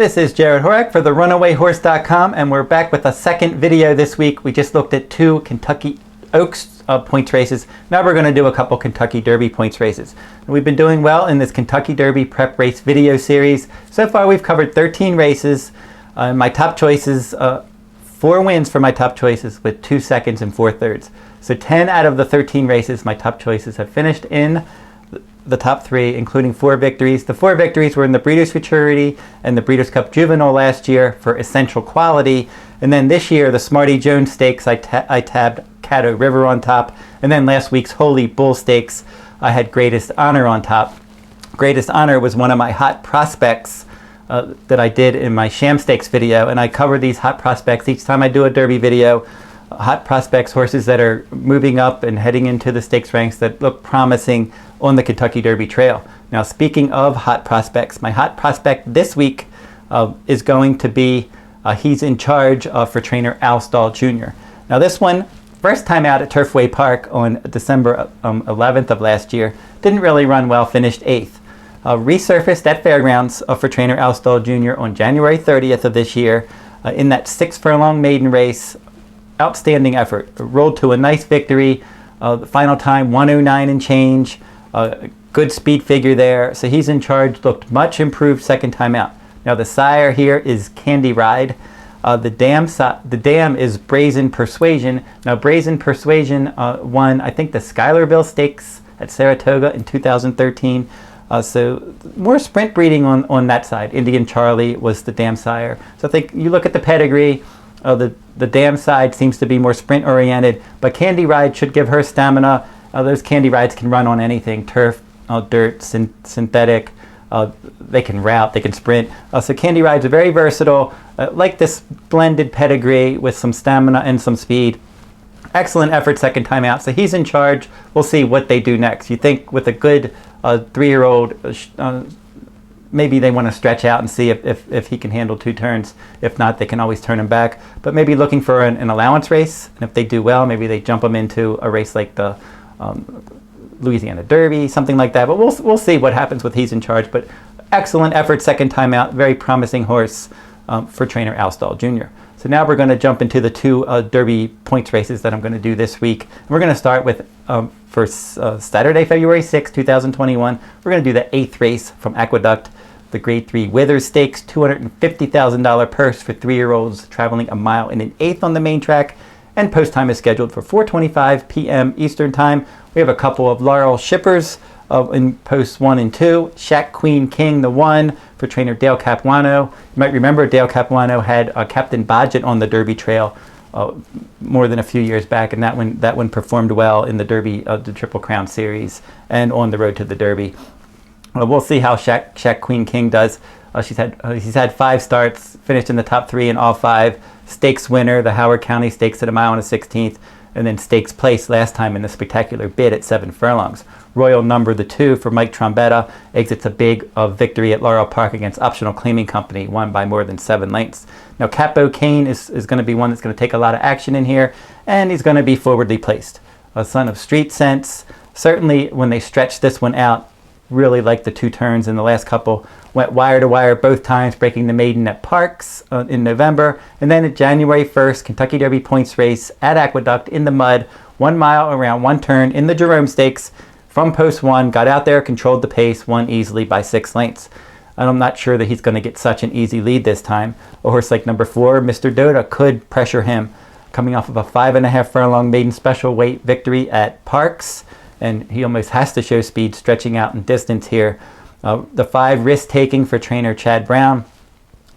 This is Jarrod Horak for the runawayhorse.com, and we're back with a second video this week. We just looked at two Kentucky Oaks points races. Now we're going to do a couple Kentucky Derby points races. And we've been doing well in this Kentucky Derby prep race video series. So far we've covered 13 races. My top choices, 4 wins for my top choices with 2 seconds and 4 thirds. So 10 out of the 13 races, my top choices have finished in the top 3, including 4 victories. The 4 victories were in the Breeders' Futurity and the Breeders' Cup Juvenile last year for Essential Quality. And then this year, the Smarty Jones Stakes, I tabbed Caddo River on top. And then last week's Holy Bull Stakes, I had Greatest Honor on top. Greatest Honor was one of my hot prospects that I did in my Sham Stakes video. And I cover these hot prospects each time I do a Derby video. Hot prospects, horses that are moving up and heading into the stakes ranks that look promising on the Kentucky Derby trail. Now, speaking of hot prospects, my hot prospect this week is going to be, he's in charge for trainer Al Stall Jr. Now, this one, first time out at Turfway Park on December 11th of last year, didn't really run well, finished 8th. Resurfaced at Fairgrounds for trainer Al Stall Jr. on January 30th of this year in that 6 furlong maiden race. Outstanding effort. Rolled to a nice victory. The final time 109 and change. Good speed figure there. So he's in charge. Looked much improved second time out. Now the sire here is Candy Ride. The dam is Brazen Persuasion. Now Brazen Persuasion won, I think, the Schuylerville Stakes at Saratoga in 2013. So more sprint breeding on that side. Indian Charlie was the dam sire. So I think you look at the pedigree. The dam side seems to be more sprint oriented, but Candy Ride should give her stamina. Those Candy Rides can run on anything, turf, dirt, synthetic. They can route, they can sprint. So Candy Rides are very versatile, like this blended pedigree with some stamina and some speed. Excellent effort second time out, so he's in charge. We'll see what they do next. You think with a good 3-year-old, maybe they want to stretch out and see if he can handle 2 turns. If not, they can always turn him back. But maybe looking for an allowance race. And if they do well, maybe they jump him into a race like the Louisiana Derby, something like that. But we'll see what happens with he's in charge. But excellent effort second time out. Very promising horse for trainer Al Stall Jr. So now we're going to jump into the 2 Derby points races that I'm going to do this week. And we're going to start with, for Saturday, February 6, 2021, we're going to do the 8th race from Aqueduct, the Grade 3 Withers Stakes, $250,000 purse for 3-year-olds traveling 1 mile and an eighth on the main track. And post time is scheduled for 4:25 p.m. Eastern Time. We have a couple of Laurel Shippers in posts 1 and 2. Shack Queen King, the 1 for trainer Dale Capuano. You might remember Dale Capuano had Captain Bodgett on the Derby trail more than a few years back, and that one performed well in the Derby, the Triple Crown Series, and on the road to the Derby. We'll see how Shack Queen King does. He's had 5 starts, finished in the top 3 in all 5. Stakes winner, the Howard County Stakes at 1 mile and a 16th, and then stakes place last time in the spectacular bid at 7 furlongs. Royal Number, the 2 for Mike Trombetta, exits a big victory at Laurel Park against Optional Claiming Company, won by more than 7 lengths. Now Capo Kane is going to be one that's going to take a lot of action in here, and he's going to be forwardly placed. A son of Street Sense. Certainly when they stretched this one out, really liked the 2 turns in the last couple. Went wire to wire both times, breaking the maiden at Parks in November. And then at January 1st, Kentucky Derby points race at Aqueduct in the mud, 1 mile around 1 turn in the Jerome Stakes. From post 1, got out there, controlled the pace, won easily by 6 lengths. And I'm not sure that he's going to get such an easy lead this time. A horse like number 4, Mr. Doda, could pressure him. Coming off of a 5.5 furlong maiden special weight victory at Parks. And he almost has to show speed, stretching out in distance here. The 5 risk-taking for trainer Chad Brown.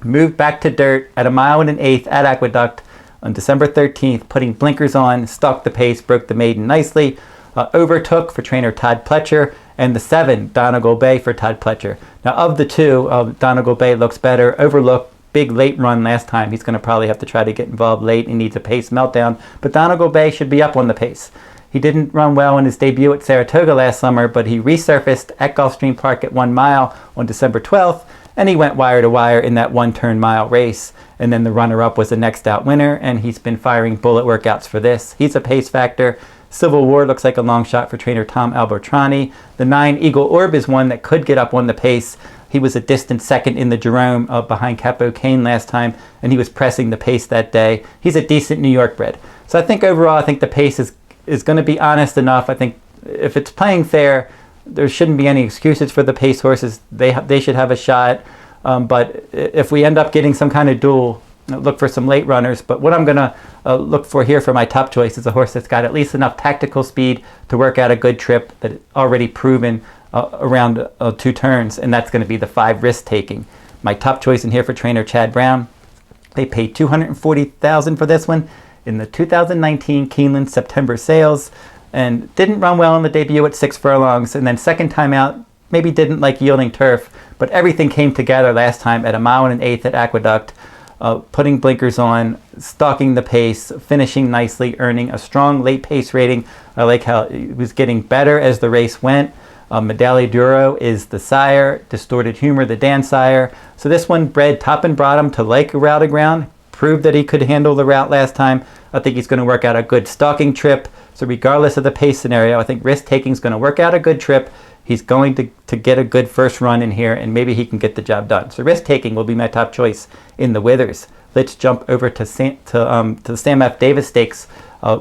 Moved back to dirt at 1 mile and an eighth at Aqueduct on December 13th, putting blinkers on, stalked the pace, broke the maiden nicely. Overtook for trainer Todd Pletcher, and the 7, Donegal Bay for Todd Pletcher. Now of the 2, Donegal Bay looks better. Overlooked, big late run last time. He's going to probably have to try to get involved late. He needs a pace meltdown, but Donegal Bay should be up on the pace. He didn't run well in his debut at Saratoga last summer, but he resurfaced at Gulfstream Park at 1 mile on December 12th, and he went wire to wire in that 1-turn mile race. And then the runner-up was the next out winner, and he's been firing bullet workouts for this. He's a pace factor. Civil War looks like a long shot for trainer Tom Albertrani. The 9 Eagle Orb is one that could get up on the pace. He was a distant second in the Jerome behind Capo Cane last time, and he was pressing the pace that day. He's a decent New York bred. So I think overall, I think the pace is going to be honest enough. I think if it's playing fair, there shouldn't be any excuses for the pace horses. They should have a shot. But if we end up getting some kind of duel, look for some late runners. But what I'm going to look for here for my top choice is a horse that's got at least enough tactical speed to work out a good trip, that already proven around 2 turns, and that's going to be the 5 Risk Taking. My top choice in here for trainer Chad Brown. They paid $240,000 for this one in the 2019 Keeneland September sales, and didn't run well in the debut at 6 furlongs, and then second time out maybe didn't like yielding turf, but everything came together last time at 1 1/8 at Aqueduct, putting blinkers on, stalking the pace, finishing nicely, earning a strong late pace rating. I like how it was getting better as the race went. Medaglia d'Oro is the sire, Distorted Humor the Dan sire. So this one bred top and bottom to like a routed ground, proved that he could handle the route last time. I think he's going to work out a good stalking trip. So regardless of the pace scenario, I think Risk Taking is going to work out a good trip. He's going to get a good first run in here, and maybe he can get the job done. So Risk Taking will be my top choice in the Withers. Let's jump over to the Sam F. Davis Stakes,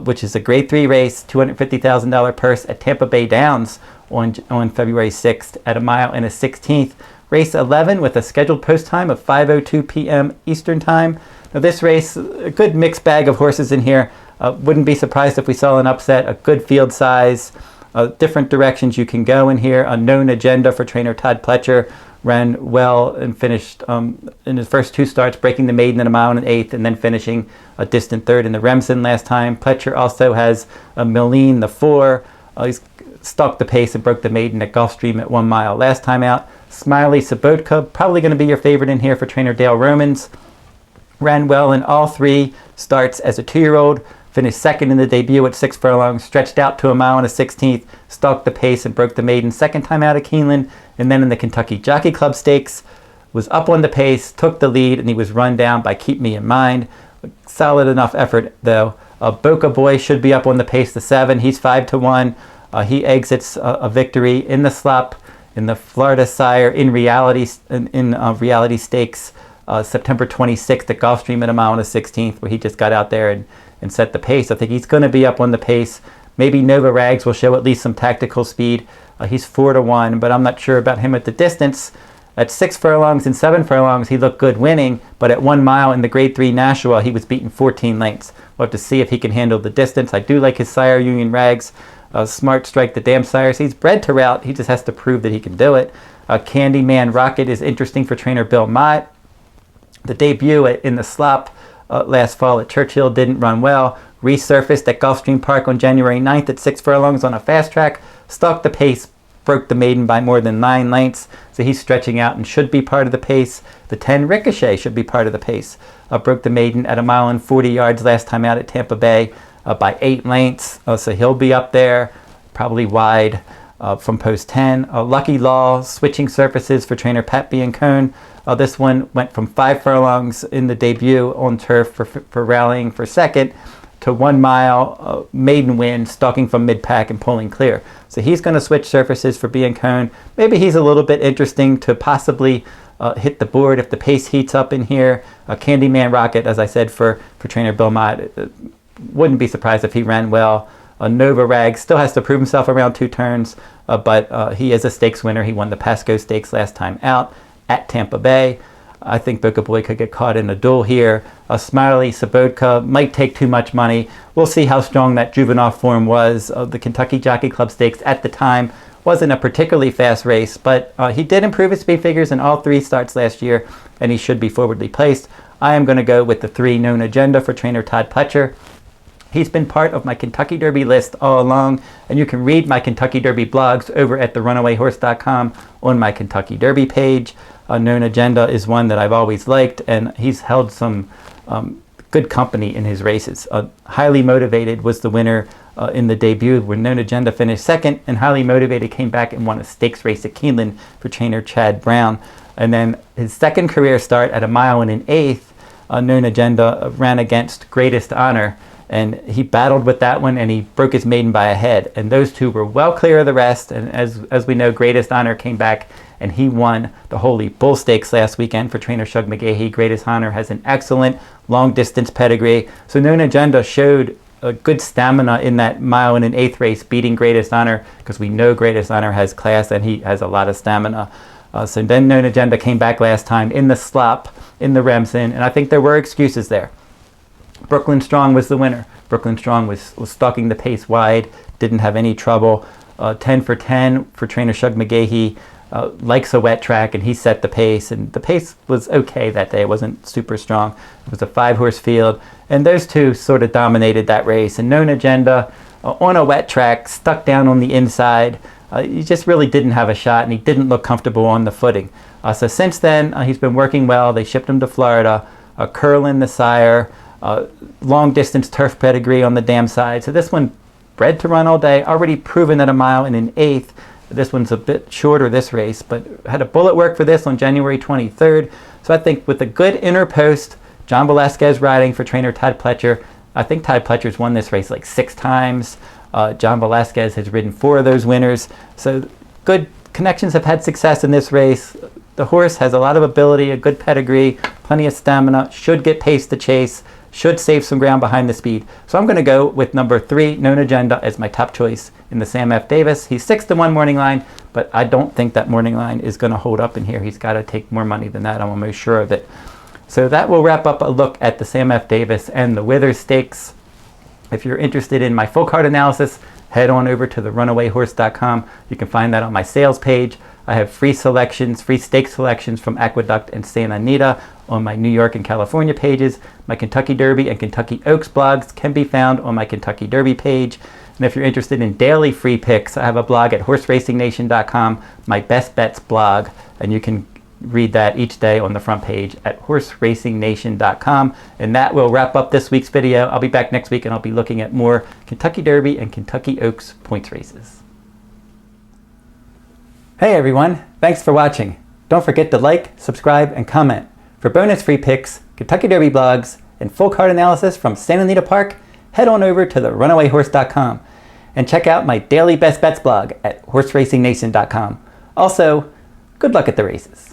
which is a Grade 3 race, $250,000 purse at Tampa Bay Downs on February 6th at 1 1/16. Race 11 with a scheduled post time of 5:02 p.m. Eastern Time. Now this race, a good mixed bag of horses in here. Wouldn't be surprised if we saw an upset, a good field size, different directions you can go in here. A known agenda for trainer Todd Pletcher, ran well and finished in his first 2 starts, breaking the maiden at 1 1/8 and then finishing a distant third in the Remsen last time. Pletcher also has a Milene, the 4. He's stalked the pace and broke the maiden at Gulfstream at 1 mile last time out. Smiley Sabotka, probably going to be your favorite in here for trainer Dale Romans. Ran well in all 3 starts as a 2-year-old. Finished second in the debut at 6 furlongs, stretched out to 1 1/16, stalked the pace and broke the maiden second time out of Keeneland, and then in the Kentucky Jockey Club Stakes, was up on the pace, took the lead, and he was run down by Keep Me in Mind. Solid enough effort, though. Boca Boy should be up on the pace to 7. He's 5-1. He exits a victory in the slop in the Florida Sire in reality stakes September 26th at Gulfstream at 1 1/16, where he just got out there and set the pace. I think he's going to be up on the pace. Maybe Nova Rags will show at least some tactical speed. He's 4-1, but I'm not sure about him at the distance. At 6 furlongs and 7 furlongs, he looked good winning, but at 1 mile in the Grade 3 Nashua, he was beaten 14 lengths. We'll have to see if he can handle the distance. I do like his sire, Union Rags. Smart Strike, the Dam sires. He's bred to route. He just has to prove that he can do it. Candyman Rocket is interesting for trainer Bill Mott. The debut in the slop last fall at Churchill didn't run well. Resurfaced at Gulfstream Park on January 9th at 6 furlongs on a fast track. Stalked the pace, broke the maiden by more than 9 lengths. So he's stretching out and should be part of the pace. The 10 Ricochet should be part of the pace. Broke the maiden at 1 mile and 40 yards last time out at Tampa Bay by 8 lengths. So he'll be up there, probably wide from post 10. Lucky Law, switching surfaces for trainer Pat Biancone. This one went from 5 furlongs in the debut on turf for rallying for second to 1 mile maiden win, stalking from mid-pack and pulling clear. So he's going to switch surfaces for Biancone. Maybe he's a little bit interesting to possibly hit the board if the pace heats up in here. Candyman Rocket, as I said, for trainer Bill Mott. Wouldn't be surprised if he ran well. Nova Rag still has to prove himself around 2 turns, but he is a stakes winner. He won the Pasco Stakes last time out at Tampa Bay. I think Boca Boy could get caught in a duel here. Smiley Sabotka might take too much money. We'll see how strong that juvenile form was. The Kentucky Jockey Club Stakes at the time wasn't a particularly fast race, but he did improve his speed figures in all 3 starts last year, and he should be forwardly placed. I am going to go with the 3 known agenda for trainer Todd Pletcher. He's been part of my Kentucky Derby list all along, and you can read my Kentucky Derby blogs over at therunawayrhorse.com on my Kentucky Derby page. A known agenda is one that I've always liked, and he's held some good company in his races. Highly Motivated was the winner in the debut, where known agenda finished second, and Highly Motivated came back and won a stakes race at Keeneland for trainer Chad Brown. And then his second career start at 1 1/8, known agenda ran against Greatest Honor and he battled with that one and he broke his maiden by a head. And those two were well clear of the rest. And as we know, Greatest Honor came back and he won the Holy Bull Stakes last weekend for trainer Shug McGahee. Greatest Honor has an excellent long distance pedigree. So Known Agenda showed a good stamina in that 1 1/8 race, beating Greatest Honor, because we know Greatest Honor has class and he has a lot of stamina. So then Known Agenda came back last time in the slop in the Remsen, and I think there were excuses there. Brooklyn Strong was the winner. Brooklyn Strong was stalking the pace wide, didn't have any trouble. 10 for 10 for trainer Shug McGahee. Likes a wet track, and he set the pace, and the pace was okay that day. It wasn't super strong. It was a 5-horse field, and those two sort of dominated that race. And Known Agenda on a wet track, stuck down on the inside. He just really didn't have a shot, and he didn't look comfortable on the footing. So since then, he's been working well. They shipped him to Florida. Curlin, the sire, long distance turf pedigree on the dam side. So this one bred to run all day, already proven at 1 1/8. This one's a bit shorter, this race, but had a bullet work for this on January 23rd. So I think with a good inner post, John Velasquez riding for trainer Todd Pletcher. I think Todd Pletcher's won this race like 6 times. John Velasquez has ridden 4 of those winners. So good connections have had success in this race. The horse has a lot of ability, a good pedigree, plenty of stamina, should get pace to chase, should save some ground behind the speed. So I'm going to go with number 3, Known Agenda, as my top choice in the Sam F. Davis. He's 6-1 morning line, but I don't think that morning line is going to hold up in here. He's got to take more money than that. I'm almost sure of it. So that will wrap up a look at the Sam F. Davis and the Withers Stakes. If you're interested in my full card analysis, head on over to the runawayhorse.com. You can find that on my sales page. I have free selections, free stake selections from Aqueduct and Santa Anita on my New York and California pages. My Kentucky Derby and Kentucky Oaks blogs can be found on my Kentucky Derby page. And if you're interested in daily free picks, I have a blog at horseracing.nation.com, my best bets blog, and you can read that each day on the front page at horseracing.nation.com. And that will wrap up this week's video. I'll be back next week and I'll be looking at more Kentucky Derby and Kentucky Oaks points races. Hey everyone, thanks for watching. Don't forget to like, subscribe, and comment. For bonus free picks, Kentucky Derby blogs, and full card analysis from Santa Anita Park, head on over to the runawayhorse.com and check out my daily best bets blog at horseracing.nation.com. Also, good luck at the races.